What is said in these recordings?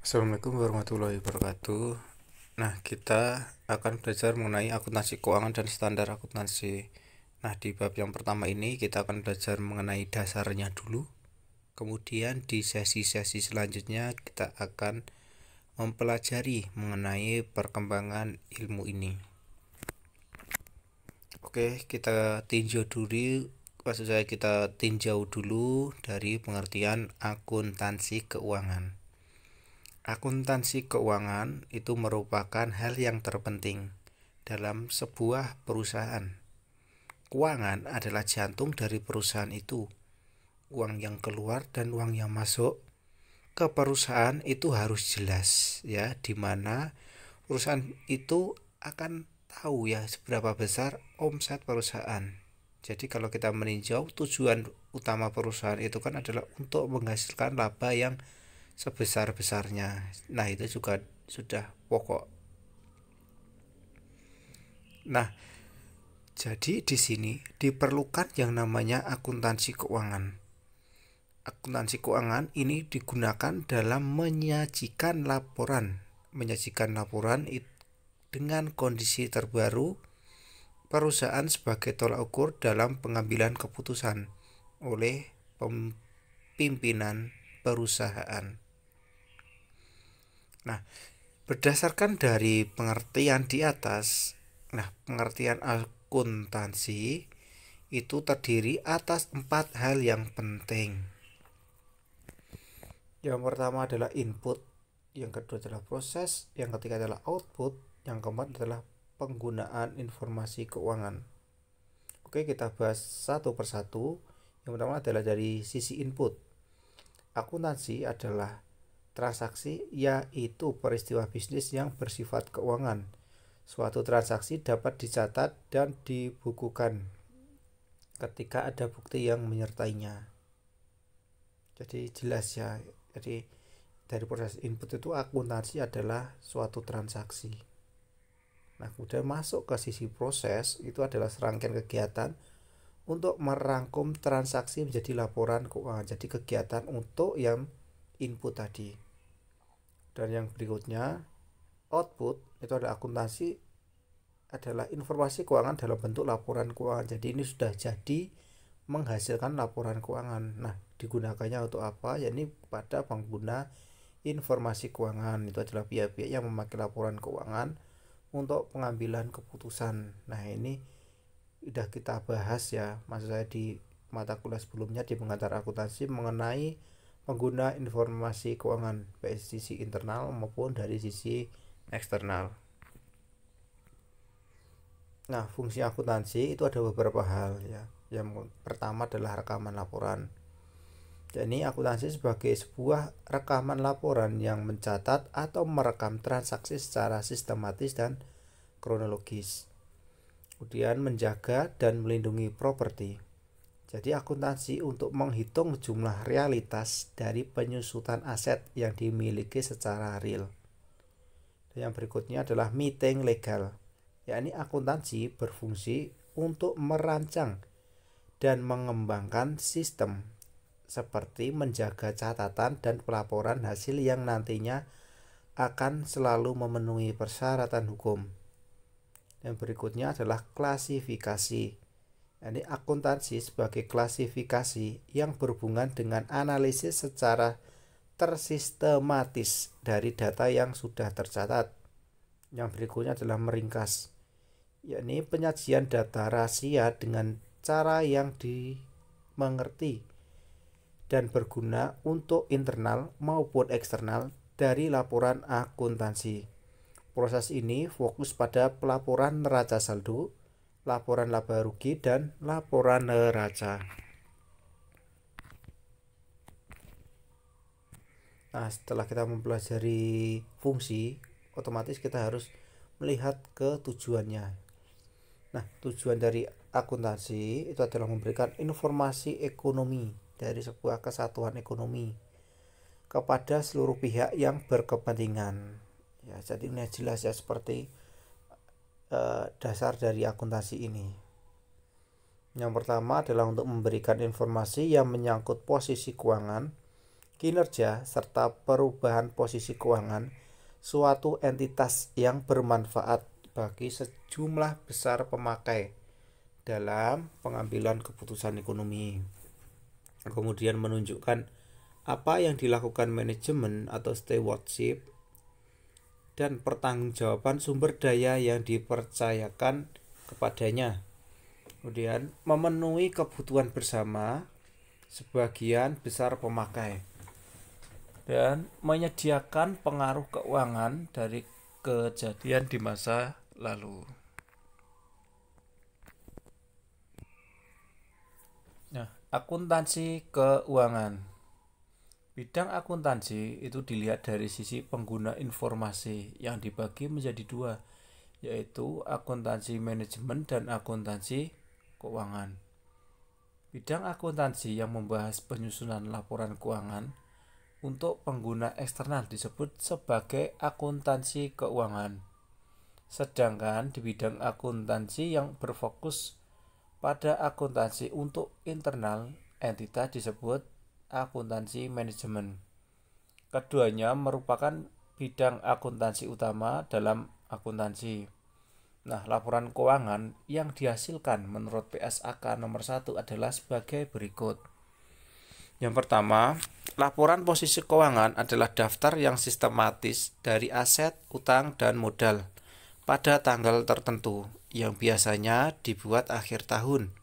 Assalamualaikum warahmatullahi wabarakatuh. Nah, kita akan belajar mengenai akuntansi keuangan dan standar akuntansi. Nah, di bab yang pertama ini kita akan belajar mengenai dasarnya dulu. Kemudian di sesi-sesi selanjutnya kita akan mempelajari mengenai perkembangan ilmu ini. Oke, kita tinjau dulu dari pengertian akuntansi keuangan. Akuntansi keuangan itu merupakan hal yang terpenting dalam sebuah perusahaan. Keuangan adalah jantung dari perusahaan itu. Uang yang keluar dan uang yang masuk ke perusahaan itu harus jelas, ya, di mana perusahaan itu akan tahu ya seberapa besar omset perusahaan. Jadi kalau kita meninjau, tujuan utama perusahaan itu kan adalah untuk menghasilkan laba yang sebesar-besarnya. Nah, itu juga sudah pokok. Nah, jadi di sini diperlukan yang namanya akuntansi keuangan. Akuntansi keuangan ini digunakan dalam menyajikan laporan dengan kondisi terbaru perusahaan sebagai tolak ukur dalam pengambilan keputusan oleh pimpinan perusahaan. Nah, berdasarkan dari pengertian di atas, pengertian akuntansi itu terdiri atas 4 hal yang penting. Yang pertama adalah input, yang kedua adalah proses, yang ketiga adalah output, yang keempat adalah penggunaan informasi keuangan. Oke, kita bahas satu persatu. Yang pertama adalah dari sisi input. Akuntansi adalah transaksi, yaitu peristiwa bisnis yang bersifat keuangan. Suatu transaksi dapat dicatat dan dibukukan ketika ada bukti yang menyertainya. Jadi jelas ya. Jadi dari proses input itu akuntansi adalah suatu transaksi. Nah, kemudian masuk ke sisi proses, itu adalah serangkaian kegiatan untuk merangkum transaksi menjadi laporan keuangan. Jadi kegiatan untuk yang input tadi. Dan yang berikutnya, output, itu adalah akuntansi adalah informasi keuangan dalam bentuk laporan keuangan. Jadi ini sudah jadi menghasilkan laporan keuangan. Nah, digunakannya untuk apa? Yakni pada pengguna informasi keuangan. Itu adalah pihak-pihak yang memakai laporan keuangan untuk pengambilan keputusan. Nah, ini sudah kita bahas ya, maksud saya di mata kuliah sebelumnya di pengantar akuntansi mengenai pengguna informasi keuangan baik sisi internal maupun dari sisi eksternal. Nah, fungsi akuntansi itu ada beberapa hal ya. Yang pertama adalah rekaman laporan. Jadi akuntansi sebagai sebuah rekaman laporan yang mencatat atau merekam transaksi secara sistematis dan kronologis. Kemudian menjaga dan melindungi properti. Jadi akuntansi untuk menghitung jumlah realitas dari penyusutan aset yang dimiliki secara real. Dan yang berikutnya adalah meeting legal. Yakni akuntansi berfungsi untuk merancang dan mengembangkan sistem seperti menjaga catatan dan pelaporan hasil yang nantinya akan selalu memenuhi persyaratan hukum. Yang berikutnya adalah klasifikasi. Ini akuntansi sebagai klasifikasi yang berhubungan dengan analisis secara tersistematis dari data yang sudah tercatat. Yang berikutnya adalah meringkas, yakni penyajian data rahasia dengan cara yang dimengerti dan berguna untuk internal maupun eksternal dari laporan akuntansi. Proses ini fokus pada pelaporan neraca saldo, laporan laba rugi, dan laporan neraca. Nah, setelah kita mempelajari fungsi, otomatis kita harus melihat ke tujuannya. Nah, tujuan dari akuntansi itu adalah memberikan informasi ekonomi dari sebuah kesatuan ekonomi kepada seluruh pihak yang berkepentingan. Ya, jadi ini jelas ya seperti dasar dari akuntansi ini. Yang pertama adalah untuk memberikan informasi yang menyangkut posisi keuangan, kinerja, serta perubahan posisi keuangan suatu entitas yang bermanfaat bagi sejumlah besar pemakai dalam pengambilan keputusan ekonomi. Kemudian menunjukkan apa yang dilakukan manajemen atau stewardship dan pertanggungjawaban sumber daya yang dipercayakan kepadanya. Kemudian memenuhi kebutuhan bersama sebagian besar pemakai dan menyediakan pengaruh keuangan dari kejadian di masa lalu. Nah, akuntansi keuangan. Bidang akuntansi itu dilihat dari sisi pengguna informasi yang dibagi menjadi dua, yaitu akuntansi manajemen dan akuntansi keuangan. Bidang akuntansi yang membahas penyusunan laporan keuangan untuk pengguna eksternal disebut sebagai akuntansi keuangan. Sedangkan di bidang akuntansi yang berfokus pada akuntansi untuk internal entitas disebut akuntansi manajemen. Keduanya merupakan bidang akuntansi utama dalam akuntansi. Nah, laporan keuangan yang dihasilkan menurut PSAK nomor 1 adalah sebagai berikut. Yang pertama, laporan posisi keuangan adalah daftar yang sistematis dari aset, utang, dan modal pada tanggal tertentu yang biasanya dibuat akhir tahun.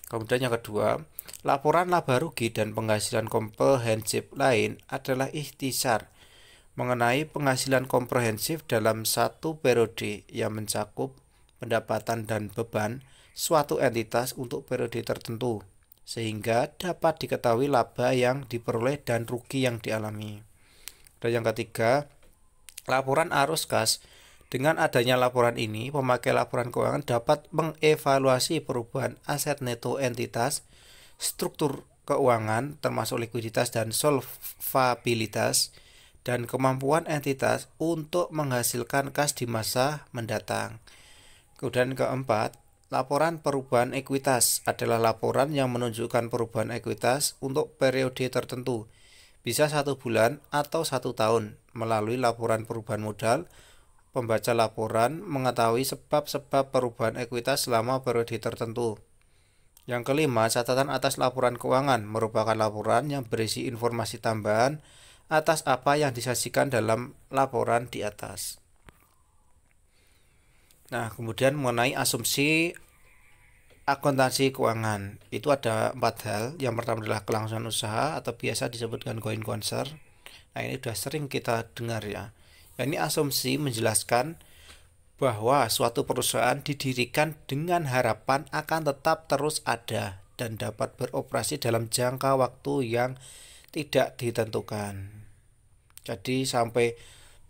Kemudian yang kedua, laporan laba rugi dan penghasilan komprehensif lain adalah ikhtisar mengenai penghasilan komprehensif dalam satu periode yang mencakup pendapatan dan beban suatu entitas untuk periode tertentu, sehingga dapat diketahui laba yang diperoleh dan rugi yang dialami. Dan yang ketiga, laporan arus kas. Dengan adanya laporan ini, pemakai laporan keuangan dapat mengevaluasi perubahan aset neto entitas, struktur keuangan termasuk likuiditas dan solvabilitas, dan kemampuan entitas untuk menghasilkan kas di masa mendatang. Kemudian keempat, laporan perubahan ekuitas adalah laporan yang menunjukkan perubahan ekuitas untuk periode tertentu, bisa 1 bulan atau 1 tahun. Melalui laporan perubahan modal, pembaca laporan mengetahui sebab-sebab perubahan ekuitas selama periode tertentu. Yang kelima, catatan atas laporan keuangan merupakan laporan yang berisi informasi tambahan atas apa yang disajikan dalam laporan di atas. Nah, kemudian mengenai asumsi akuntansi keuangan, itu ada 4 hal. Yang pertama adalah kelangsungan usaha atau biasa disebut dengan going concern. Nah, ini sudah sering kita dengar ya. Ini asumsi menjelaskan bahwa suatu perusahaan didirikan dengan harapan akan tetap terus ada dan dapat beroperasi dalam jangka waktu yang tidak ditentukan. Jadi sampai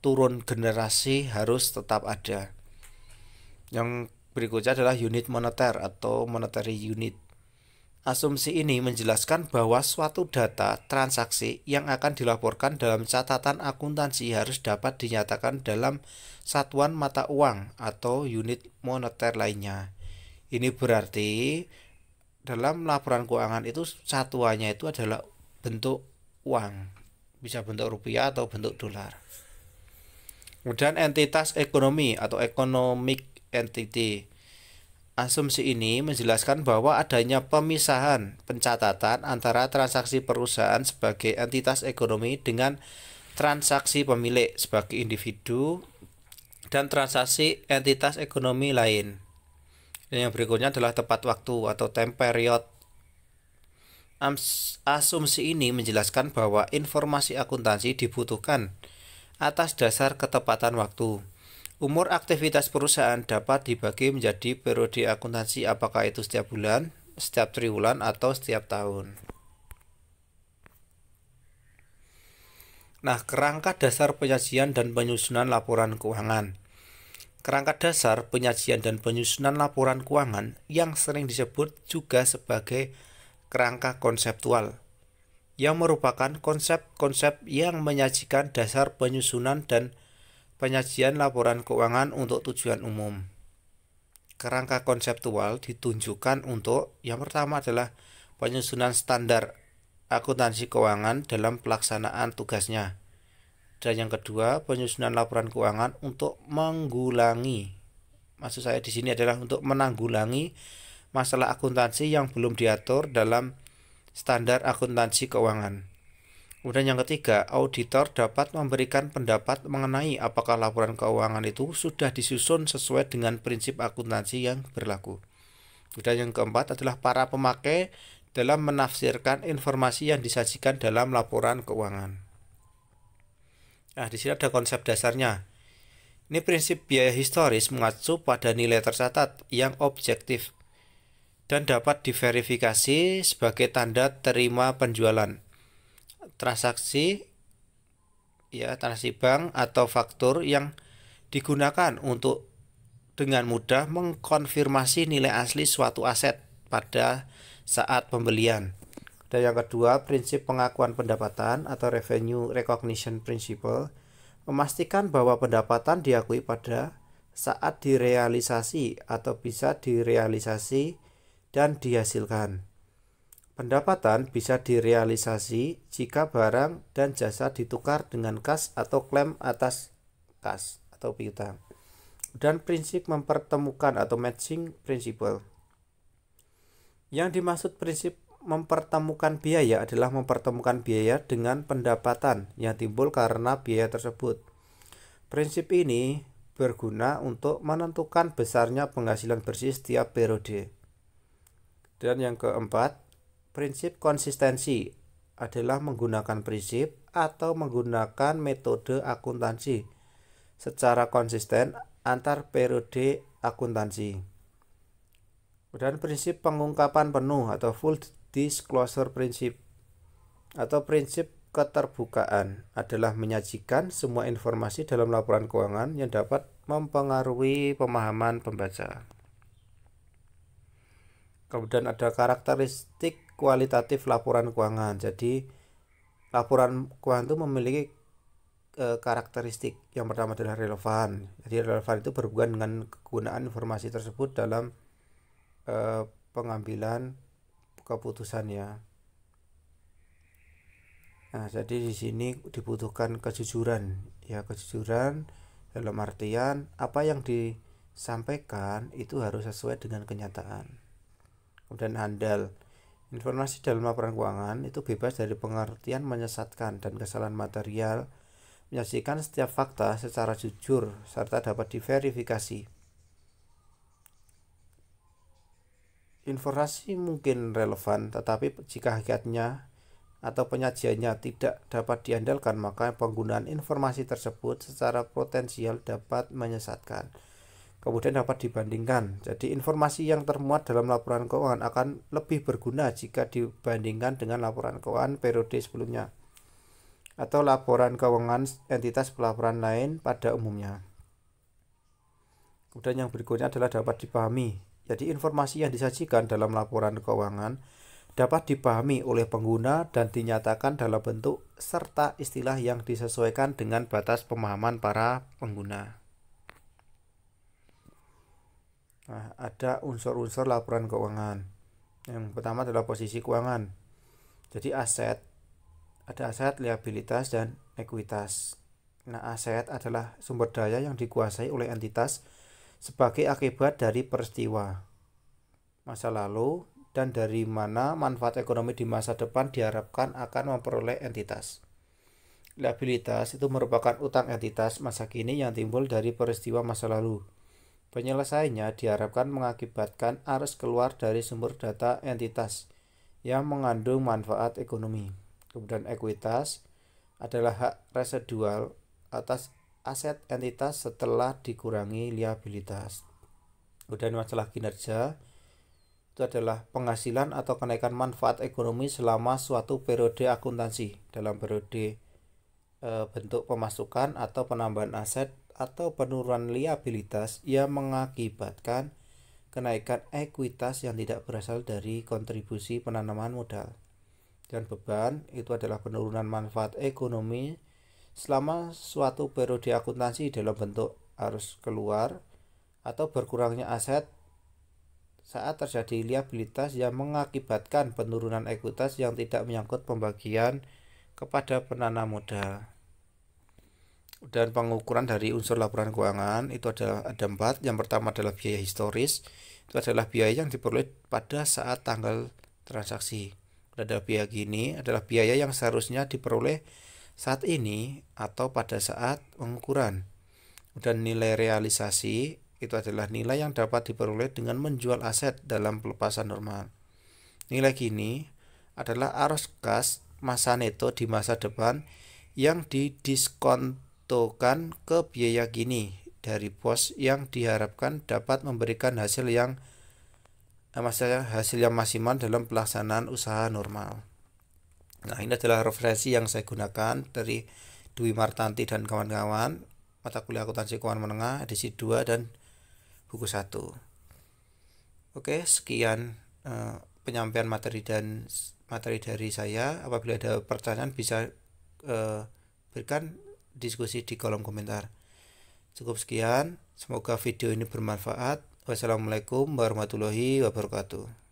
turun generasi harus tetap ada. Yang berikutnya adalah unit moneter atau monetary unit. Asumsi ini menjelaskan bahwa suatu data transaksi yang akan dilaporkan dalam catatan akuntansi harus dapat dinyatakan dalam satuan mata uang atau unit moneter lainnya. Ini berarti dalam laporan keuangan itu satuannya itu adalah bentuk uang, bisa bentuk rupiah atau bentuk dolar. Kemudian entitas ekonomi atau economic entity. Asumsi ini menjelaskan bahwa adanya pemisahan pencatatan antara transaksi perusahaan sebagai entitas ekonomi dengan transaksi pemilik sebagai individu dan transaksi entitas ekonomi lain. Dan yang berikutnya adalah tepat waktu atau time period. Asumsi ini menjelaskan bahwa informasi akuntansi dibutuhkan atas dasar ketepatan waktu. Umur aktivitas perusahaan dapat dibagi menjadi periode akuntansi, apakah itu setiap bulan, setiap triwulan, atau setiap tahun. Nah, kerangka dasar penyajian dan penyusunan laporan keuangan. Kerangka dasar penyajian dan penyusunan laporan keuangan yang sering disebut juga sebagai kerangka konseptual, yang merupakan konsep-konsep yang menyajikan dasar penyusunan dan penyajian laporan keuangan untuk tujuan umum. Kerangka konseptual ditunjukkan untuk yang pertama adalah penyusunan standar akuntansi keuangan dalam pelaksanaan tugasnya. Dan yang kedua, penyusunan laporan keuangan untuk menanggulangi. Maksud saya di sini adalah untuk menanggulangi masalah akuntansi yang belum diatur dalam standar akuntansi keuangan. Kemudian yang ketiga, auditor dapat memberikan pendapat mengenai apakah laporan keuangan itu sudah disusun sesuai dengan prinsip akuntansi yang berlaku. Kemudian yang keempat adalah para pemakai dalam menafsirkan informasi yang disajikan dalam laporan keuangan. Nah, di sini ada konsep dasarnya. Ini prinsip biaya historis mengacu pada nilai tercatat yang objektif dan dapat diverifikasi sebagai tanda terima penjualan, transaksi bank atau faktur yang digunakan untuk dengan mudah mengkonfirmasi nilai asli suatu aset pada saat pembelian. Dan yang kedua, prinsip pengakuan pendapatan atau revenue recognition principle memastikan bahwa pendapatan diakui pada saat direalisasi atau bisa direalisasi dan dihasilkan. Pendapatan bisa direalisasi jika barang dan jasa ditukar dengan kas atau klaim atas kas atau piutang. Dan prinsip mempertemukan atau matching principle. Yang dimaksud prinsip mempertemukan biaya adalah mempertemukan biaya dengan pendapatan yang timbul karena biaya tersebut. Prinsip ini berguna untuk menentukan besarnya penghasilan bersih setiap periode. Dan yang keempat, prinsip konsistensi adalah menggunakan prinsip atau menggunakan metode akuntansi secara konsisten antar periode akuntansi. Dan prinsip pengungkapan penuh atau full disclosure principle atau prinsip keterbukaan adalah menyajikan semua informasi dalam laporan keuangan yang dapat mempengaruhi pemahaman pembaca. Kemudian ada karakteristik kualitatif laporan keuangan. Jadi laporan keuangan itu memiliki karakteristik. Yang pertama adalah relevan. Jadi relevan itu berhubungan dengan kegunaan informasi tersebut dalam pengambilan keputusan ya. Nah, jadi di sini dibutuhkan kejujuran. Ya, kejujuran dalam artian apa yang disampaikan itu harus sesuai dengan kenyataan. Kemudian handal. Informasi dalam laporan keuangan itu bebas dari pengertian menyesatkan dan kesalahan material, menyajikan setiap fakta secara jujur serta dapat diverifikasi. Informasi mungkin relevan, tetapi jika hakikatnya atau penyajiannya tidak dapat diandalkan, maka penggunaan informasi tersebut secara potensial dapat menyesatkan. Kemudian dapat dibandingkan. Jadi informasi yang termuat dalam laporan keuangan akan lebih berguna jika dibandingkan dengan laporan keuangan periode sebelumnya atau laporan keuangan entitas pelaporan lain pada umumnya. Kemudian yang berikutnya adalah dapat dipahami. Jadi informasi yang disajikan dalam laporan keuangan dapat dipahami oleh pengguna dan dinyatakan dalam bentuk serta istilah yang disesuaikan dengan batas pemahaman para pengguna. Nah, ada unsur-unsur laporan keuangan. Yang pertama adalah posisi keuangan. Jadi aset, ada aset, liabilitas, dan ekuitas. Nah, aset adalah sumber daya yang dikuasai oleh entitas sebagai akibat dari peristiwa masa lalu dan dari mana manfaat ekonomi di masa depan diharapkan akan memperoleh entitas. Liabilitas itu merupakan utang entitas masa kini yang timbul dari peristiwa masa lalu. Penyelesaiannya diharapkan mengakibatkan arus keluar dari sumber data entitas yang mengandung manfaat ekonomi. Kemudian ekuitas adalah hak residual atas aset entitas setelah dikurangi liabilitas. Kemudian masalah kinerja itu adalah penghasilan atau kenaikan manfaat ekonomi selama suatu periode akuntansi dalam periode bentuk pemasukan atau penambahan aset atau penurunan liabilitas yang mengakibatkan kenaikan ekuitas yang tidak berasal dari kontribusi penanaman modal. Dan beban itu adalah penurunan manfaat ekonomi selama suatu periode akuntansi dalam bentuk arus keluar atau berkurangnya aset saat terjadi liabilitas yang mengakibatkan penurunan ekuitas yang tidak menyangkut pembagian kepada penanam modal. Dan pengukuran dari unsur laporan keuangan itu ada 4. Yang pertama adalah biaya historis. Itu adalah biaya yang diperoleh pada saat tanggal transaksi. Ada biaya gini adalah biaya yang seharusnya diperoleh saat ini atau pada saat pengukuran. Dan nilai realisasi itu adalah nilai yang dapat diperoleh dengan menjual aset dalam pelepasan normal. Nilai gini adalah arus kas masa neto di masa depan yang didiskontokan ke biaya gini dari pos yang diharapkan dapat memberikan hasil yang maksimal dalam pelaksanaan usaha normal. Nah, ini adalah referensi yang saya gunakan dari Dwi Martanti dan kawan-kawan, mata kuliah akuntansi keuangan menengah edisi 2 dan buku 1. Oke, sekian penyampaian materi dari saya. Apabila ada pertanyaan bisa berikan diskusi di kolom komentar. Cukup sekian, semoga video ini bermanfaat. Wassalamualaikum warahmatullahi wabarakatuh.